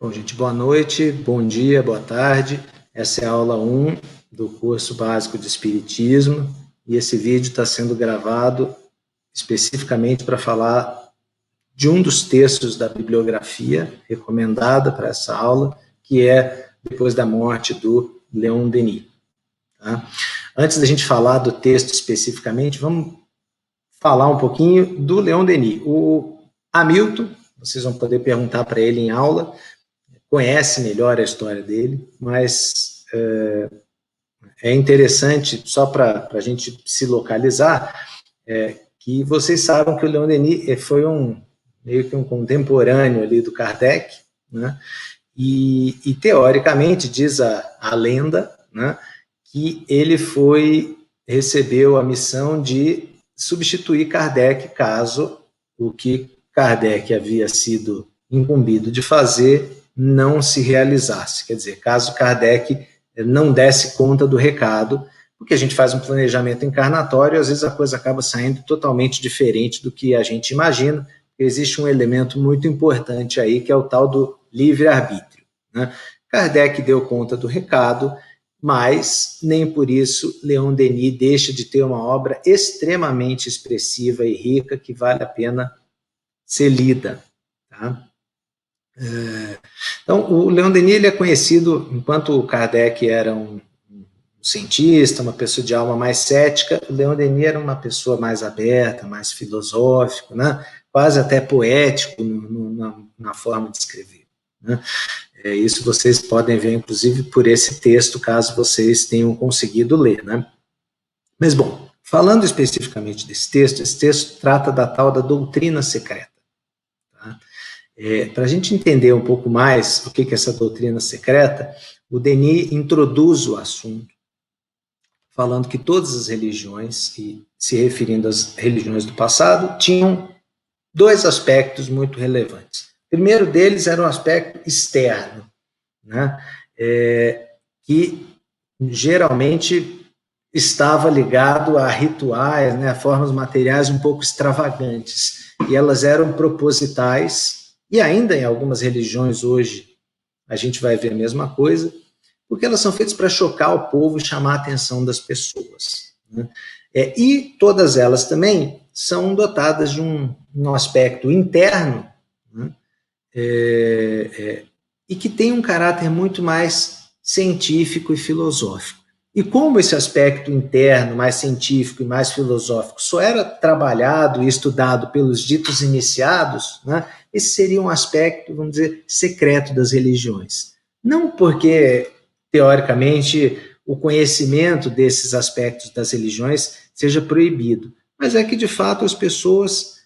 Bom, gente, boa noite, bom dia, boa tarde. Essa é a aula 1 do curso básico de Espiritismo e esse vídeo está sendo gravado especificamente para falar de um dos textos da bibliografia recomendada para essa aula, que é Depois da Morte, do Leon Denis. Tá? Antes da gente falar do texto especificamente, vamos falar um pouquinho do Leon Denis. O Hamilton, vocês vão poder perguntar para ele em aula, conhece melhor a história dele, mas é interessante, só para a gente se localizar, que vocês saibam que o Leon Denis foi meio que um contemporâneo ali do Kardec, né? E teoricamente, diz a lenda, né, que ele recebeu a missão de substituir Kardec caso o que Kardec havia sido incumbido de fazer não se realizasse. Quer dizer, caso Kardec não desse conta do recado, porque a gente faz um planejamento encarnatório e às vezes a coisa acaba saindo totalmente diferente do que a gente imagina. Existe um elemento muito importante aí, que é o tal do livre-arbítrio, né? Kardec deu conta do recado, mas nem por isso Leon Denis deixa de ter uma obra extremamente expressiva e rica que vale a pena ser lida, tá? Então, o Leon Denis ele é conhecido, enquanto o Kardec era um cientista, uma pessoa de alma mais cética, o Leon Denis era uma pessoa mais aberta, mais filosófico, né? Quase até poético na forma de escrever, né? Isso vocês podem ver, inclusive, por esse texto, caso vocês tenham conseguido ler, né? Mas, bom, falando especificamente desse texto, esse texto trata da tal da doutrina secreta. Tá? Para a gente entender um pouco mais o que é essa doutrina secreta, o Denis introduz o assunto, falando que todas as religiões, e se referindo às religiões do passado, tinham dois aspectos muito relevantes. O primeiro deles era um aspecto externo, né, que geralmente estava ligado a rituais, né, a formas materiais um pouco extravagantes, e elas eram propositais, e ainda em algumas religiões hoje a gente vai ver a mesma coisa, porque elas são feitas para chocar o povo e chamar a atenção das pessoas, né? E todas elas também são dotadas de um aspecto interno, né, e que tem um caráter muito mais científico e filosófico. E como esse aspecto interno, mais científico e mais filosófico, só era trabalhado e estudado pelos ditos iniciados, né, esse seria um aspecto, vamos dizer, secreto das religiões. Não porque, teoricamente, o conhecimento desses aspectos das religiões seja proibido, mas é que, de fato, as pessoas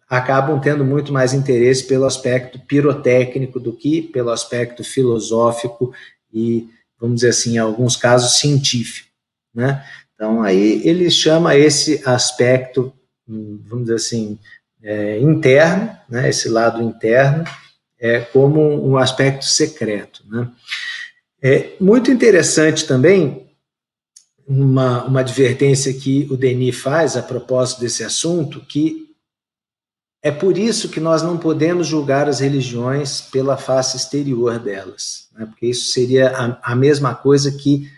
acabam tendo muito mais interesse pelo aspecto pirotécnico do que pelo aspecto filosófico e, vamos dizer assim, em alguns casos, científico, né? Então, aí ele chama esse aspecto, vamos dizer assim, interno, né, esse lado interno, como um aspecto secreto, né? Muito interessante também uma advertência que o Denis faz a propósito desse assunto, que é por isso que nós não podemos julgar as religiões pela face exterior delas, né? Porque isso seria a mesma coisa que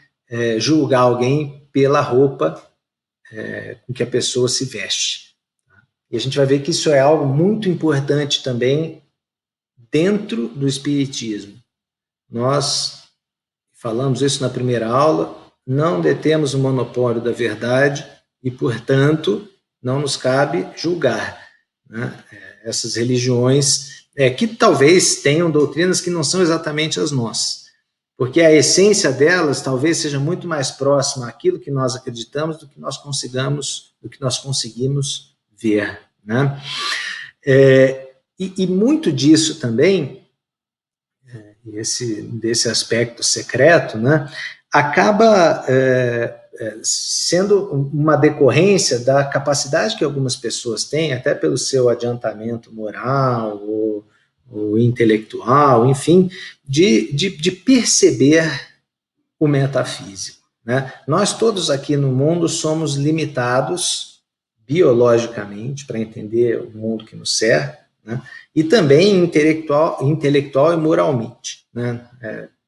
julgar alguém pela roupa com que a pessoa se veste. E a gente vai ver que isso é algo muito importante também dentro do Espiritismo. Nós falamos isso na primeira aula, não detemos o monopólio da verdade e, portanto, não nos cabe julgar, né, essas religiões que talvez tenham doutrinas que não são exatamente as nossas, porque a essência delas talvez seja muito mais próxima àquilo que nós acreditamos do que nós conseguimos ver, né? E muito disso também, desse aspecto secreto, né, acaba sendo uma decorrência da capacidade que algumas pessoas têm, até pelo seu adiantamento moral ou intelectual, enfim, de perceber o metafísico, né? Nós todos aqui no mundo somos limitados biologicamente para entender o mundo que nos cerca, né? E também intelectual e moralmente, né?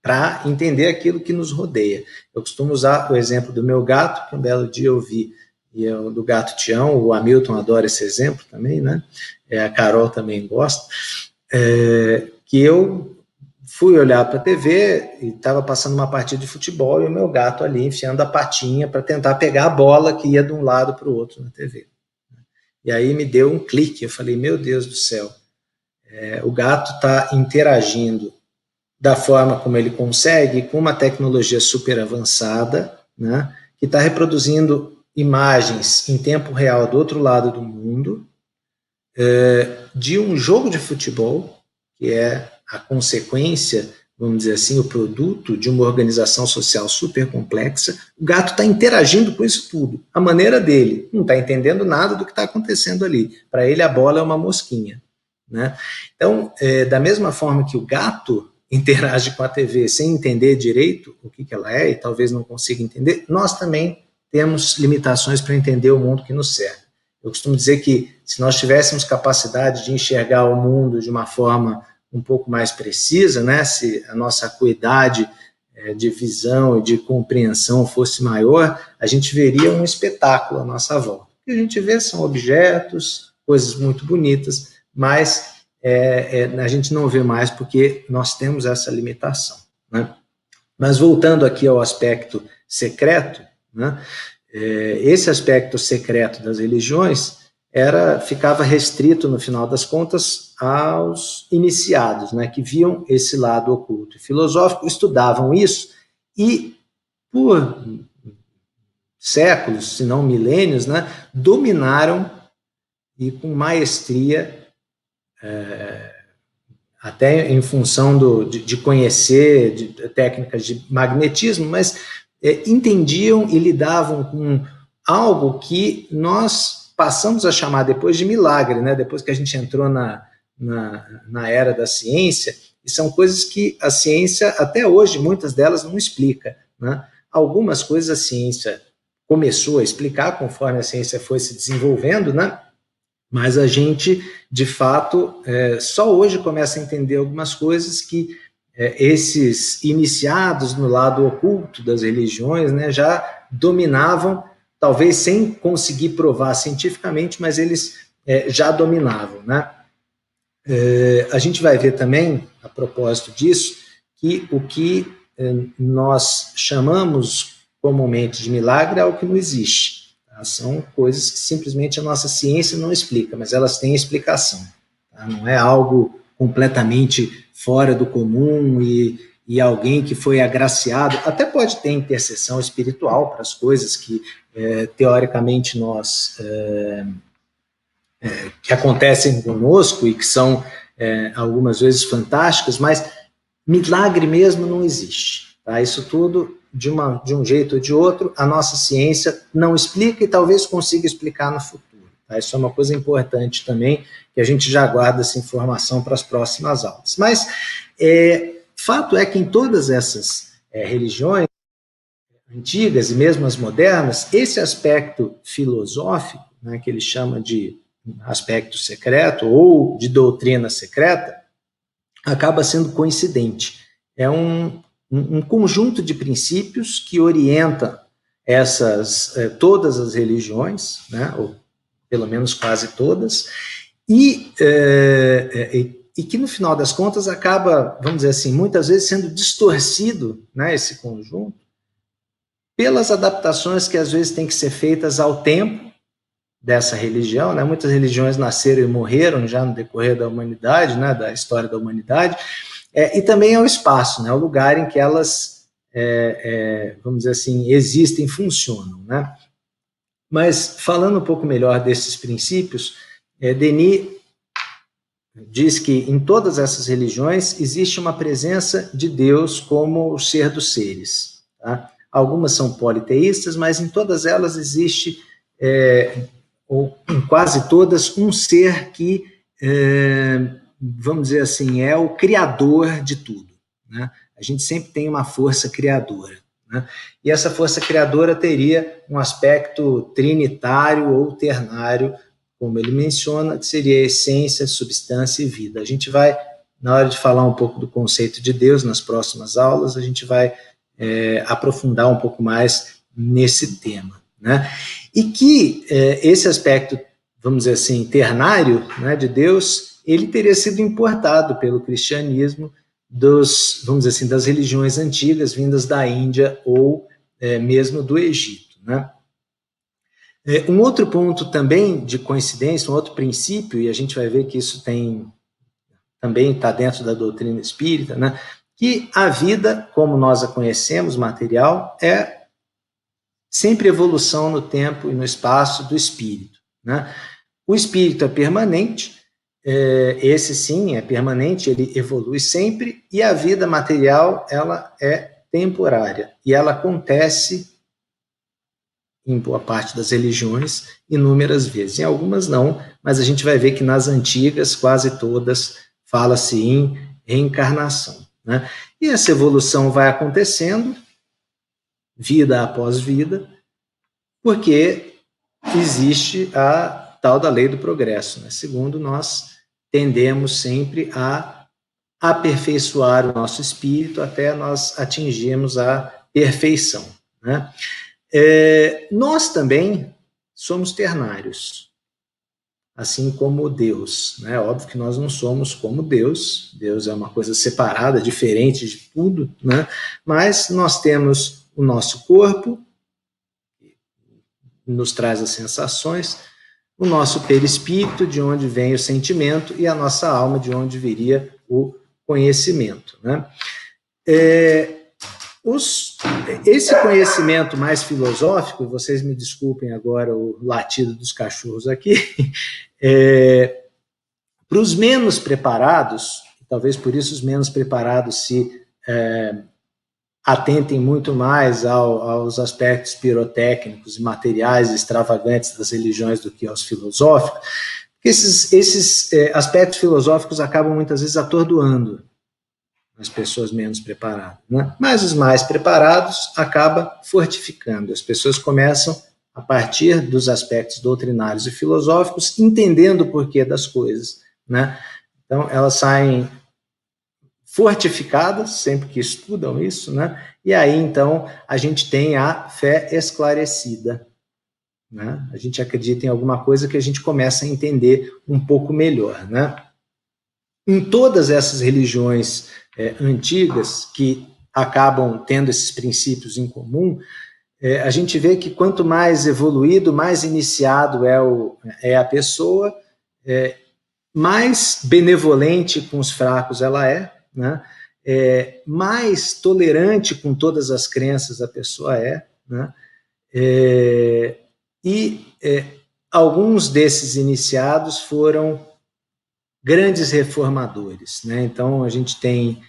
Para entender aquilo que nos rodeia. Eu costumo usar o exemplo do meu gato, que um belo dia eu vi, e do gato Tião, o Hamilton adora esse exemplo também, né? A Carol também gosta, que eu fui olhar para a TV e estava passando uma partida de futebol e o meu gato ali enfiando a patinha para tentar pegar a bola que ia de um lado para o outro na TV. E aí me deu um clique, eu falei, meu Deus do céu, o gato está interagindo da forma como ele consegue, com uma tecnologia super avançada, né, que está reproduzindo imagens em tempo real do outro lado do mundo, de um jogo de futebol, que é a consequência, vamos dizer assim, o produto de uma organização social super complexa. O gato está interagindo com isso tudo, a maneira dele, não está entendendo nada do que está acontecendo ali. Para ele, a bola é uma mosquinha, né? Então, da mesma forma que o gato interage com a TV sem entender direito o que ela é, e talvez não consiga entender, nós também temos limitações para entender o mundo que nos cerca. Eu costumo dizer que se nós tivéssemos capacidade de enxergar o mundo de uma forma um pouco mais precisa, né, se a nossa acuidade de visão e de compreensão fosse maior, a gente veria um espetáculo à nossa volta. O que a gente vê são objetos, coisas muito bonitas, mas a gente não vê mais porque nós temos essa limitação, né? Mas voltando aqui ao aspecto secreto, né, esse aspecto secreto das religiões ficava restrito, no final das contas, aos iniciados, né, que viam esse lado oculto e filosófico, estudavam isso e, por séculos, se não milênios, né, dominaram e com maestria, até em função de conhecer de técnicas de magnetismo, mas entendiam e lidavam com algo que nós passamos a chamar depois de milagre, né? Depois que a gente entrou na era da ciência, e são coisas que a ciência, até hoje, muitas delas não explica, né? Algumas coisas a ciência começou a explicar conforme a ciência foi se desenvolvendo, né? Mas a gente, de fato, só hoje começa a entender algumas coisas que esses iniciados no lado oculto das religiões, né, já dominavam, talvez sem conseguir provar cientificamente, mas eles já dominavam, né? A gente vai ver também, a propósito disso, que o que nós chamamos comumente de milagre é o que não existe. Tá? São coisas que simplesmente a nossa ciência não explica, mas elas têm explicação. Tá? Não é algo completamente fora do comum e alguém que foi agraciado, até pode ter intercessão espiritual para as coisas que, teoricamente, que acontecem conosco e que são, algumas vezes, fantásticas, mas milagre mesmo não existe. Tá? Isso tudo, de um jeito ou de outro, a nossa ciência não explica e talvez consiga explicar no futuro. Tá? Isso é uma coisa importante também, que a gente já guarda essa informação para as próximas aulas. Mas fato é que em todas essas religiões antigas e mesmo as modernas, esse aspecto filosófico, né, que ele chama de aspecto secreto ou de doutrina secreta, acaba sendo coincidente. É um conjunto de princípios que orienta todas as religiões, né, ou pelo menos quase todas, e que no final das contas acaba, vamos dizer assim, muitas vezes sendo distorcido, né, esse conjunto, pelas adaptações que às vezes têm que ser feitas ao tempo dessa religião, né? Muitas religiões nasceram e morreram já no decorrer da humanidade, né, da história da humanidade, e também ao espaço, né, o lugar em que elas, vamos dizer assim, existem e funcionam, né? Mas, falando um pouco melhor desses princípios, Denis diz que em todas essas religiões existe uma presença de Deus como o ser dos seres. Tá? Algumas são politeístas, mas em todas elas existe, ou em quase todas, um ser que, vamos dizer assim, é o criador de tudo. Né? A gente sempre tem uma força criadora. Né? E essa força criadora teria um aspecto trinitário ou ternário, como ele menciona, que seria essência, substância e vida. A gente vai, na hora de falar um pouco do conceito de Deus, nas próximas aulas, a gente vai aprofundar um pouco mais nesse tema, né? E que esse aspecto, vamos dizer assim, ternário, né, de Deus, ele teria sido importado pelo cristianismo vamos dizer assim, das religiões antigas vindas da Índia ou mesmo do Egito, né? Um outro ponto também de coincidência, um outro princípio, e a gente vai ver que isso também está dentro da doutrina espírita, né? Que a vida, como nós a conhecemos, material, é sempre evolução no tempo e no espaço do espírito, né? O espírito é permanente, esse sim é permanente, ele evolui sempre, e a vida material, ela é temporária, e ela acontece em boa parte das religiões, inúmeras vezes. Em algumas não, mas a gente vai ver que nas antigas, quase todas, fala-se em reencarnação, né? E essa evolução vai acontecendo, vida após vida, porque existe a tal da lei do progresso, né? Segundo, nós tendemos sempre a aperfeiçoar o nosso espírito até nós atingirmos a perfeição, né? Nós também somos ternários, assim como Deus, né? Óbvio que nós não somos como Deus, Deus é uma coisa separada, diferente de tudo, né? Mas nós temos o nosso corpo, que nos traz as sensações, o nosso perispírito, de onde vem o sentimento, e a nossa alma, de onde viria o conhecimento, né? Esse conhecimento mais filosófico, vocês me desculpem agora o latido dos cachorros aqui, para os menos preparados, talvez por isso os menos preparados se atentem muito mais aos aspectos pirotécnicos e materiais extravagantes das religiões do que aos filosóficos, porque esses aspectos filosóficos acabam muitas vezes atordoando as pessoas menos preparadas, né? Mas os mais preparados acaba fortificando. As pessoas começam, a partir dos aspectos doutrinários e filosóficos, entendendo o porquê das coisas, né? Então, elas saem fortificadas, sempre que estudam isso, né? E aí, então, a gente tem a fé esclarecida, né? A gente acredita em alguma coisa que a gente começa a entender um pouco melhor, né? Em todas essas religiões antigas, que acabam tendo esses princípios em comum, a gente vê que quanto mais evoluído, mais iniciado é a pessoa, mais benevolente com os fracos ela é, né? Mais tolerante com todas as crenças a pessoa é, né? Alguns desses iniciados foram grandes reformadores, né? Então a gente tem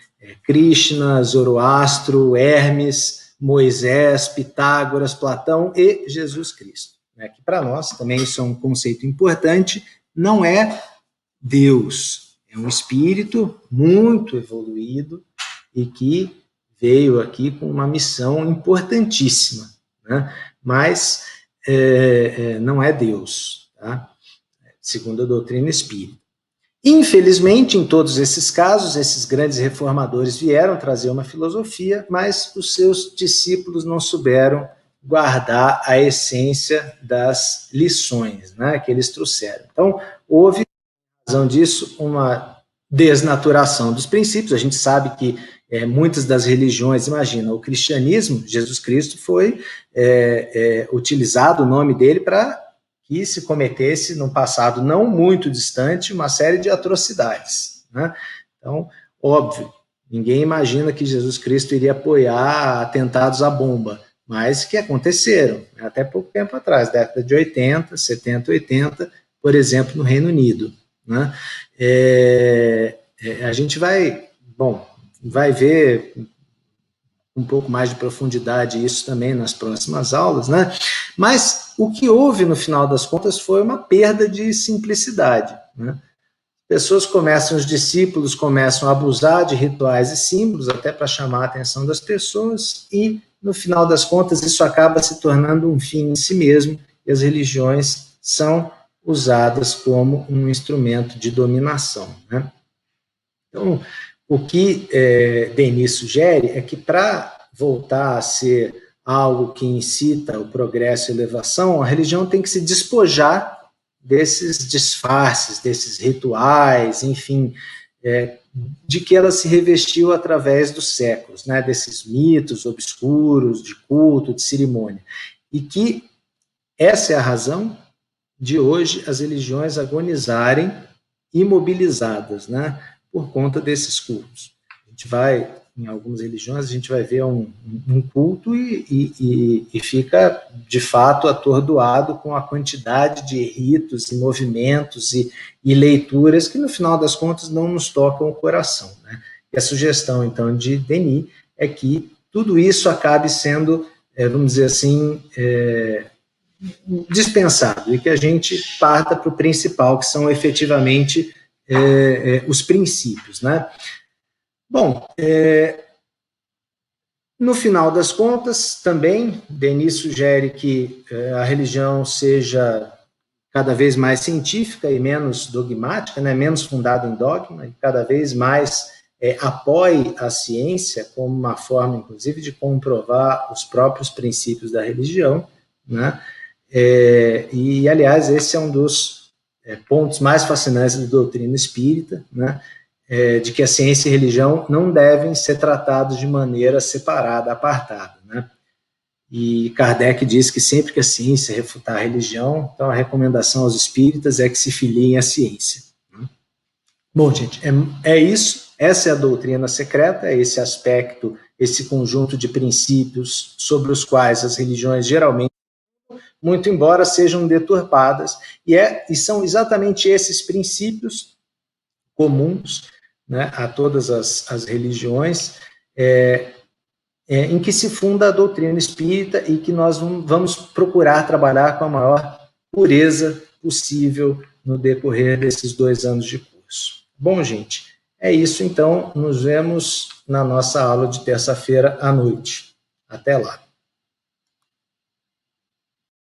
Krishna, Zoroastro, Hermes, Moisés, Pitágoras, Platão e Jesus Cristo, né? Que para nós também isso é um conceito importante, não é Deus, é um espírito muito evoluído e que veio aqui com uma missão importantíssima, né? Mas não é Deus, tá? Segundo a doutrina espírita. Infelizmente, em todos esses casos, esses grandes reformadores vieram trazer uma filosofia, mas os seus discípulos não souberam guardar a essência das lições, né, que eles trouxeram. Então, houve, por razão disso, uma desnaturação dos princípios. A gente sabe que muitas das religiões, imagina, o cristianismo, Jesus Cristo foi utilizado o nome dele para que se cometesse, num passado não muito distante, uma série de atrocidades, né? Então, óbvio, ninguém imagina que Jesus Cristo iria apoiar atentados à bomba, mas que aconteceram, até pouco tempo atrás, década de 80, 70, 80, por exemplo, no Reino Unido, né? A gente vai ver um pouco mais de profundidade isso também nas próximas aulas, né? Mas o que houve no final das contas foi uma perda de simplicidade, né? Os discípulos começam a abusar de rituais e símbolos até para chamar a atenção das pessoas e no final das contas isso acaba se tornando um fim em si mesmo e as religiões são usadas como um instrumento de dominação, né? Então, o que Denis sugere é que para voltar a ser algo que incita o progresso e a elevação, a religião tem que se despojar desses disfarces, desses rituais, enfim, de que ela se revestiu através dos séculos, né, desses mitos obscuros, de culto, de cerimônia. E que essa é a razão de hoje as religiões agonizarem imobilizadas, né, por conta desses cultos. A gente vai, em algumas religiões, a gente vai ver um culto e fica, de fato, atordoado com a quantidade de ritos e movimentos e leituras que, no final das contas, não nos tocam o coração, né? E a sugestão, então, de Denis é que tudo isso acabe sendo, vamos dizer assim, dispensado, e que a gente parta para o principal, que são efetivamente os princípios, né? Bom, no final das contas, também, Denis sugere que a religião seja cada vez mais científica e menos dogmática, né? Menos fundada em dogma, e cada vez mais apoie a ciência como uma forma, inclusive, de comprovar os próprios princípios da religião, né? E, aliás, esse é um dos pontos mais fascinantes da doutrina espírita, né? De que a ciência e a religião não devem ser tratados de maneira separada, apartada, né? E Kardec diz que sempre que a ciência refutar a religião, então a recomendação aos espíritas é que se filiem à ciência, né? Bom, gente, é isso. Essa é a doutrina secreta, é esse aspecto, esse conjunto de princípios sobre os quais as religiões geralmente, muito embora sejam deturpadas, e são exatamente esses princípios comuns, né, a todas as religiões, em que se funda a doutrina espírita e que nós vamos procurar trabalhar com a maior pureza possível no decorrer desses 2 anos de curso. Bom, gente, é isso então. Nos vemos na nossa aula de terça-feira à noite. Até lá.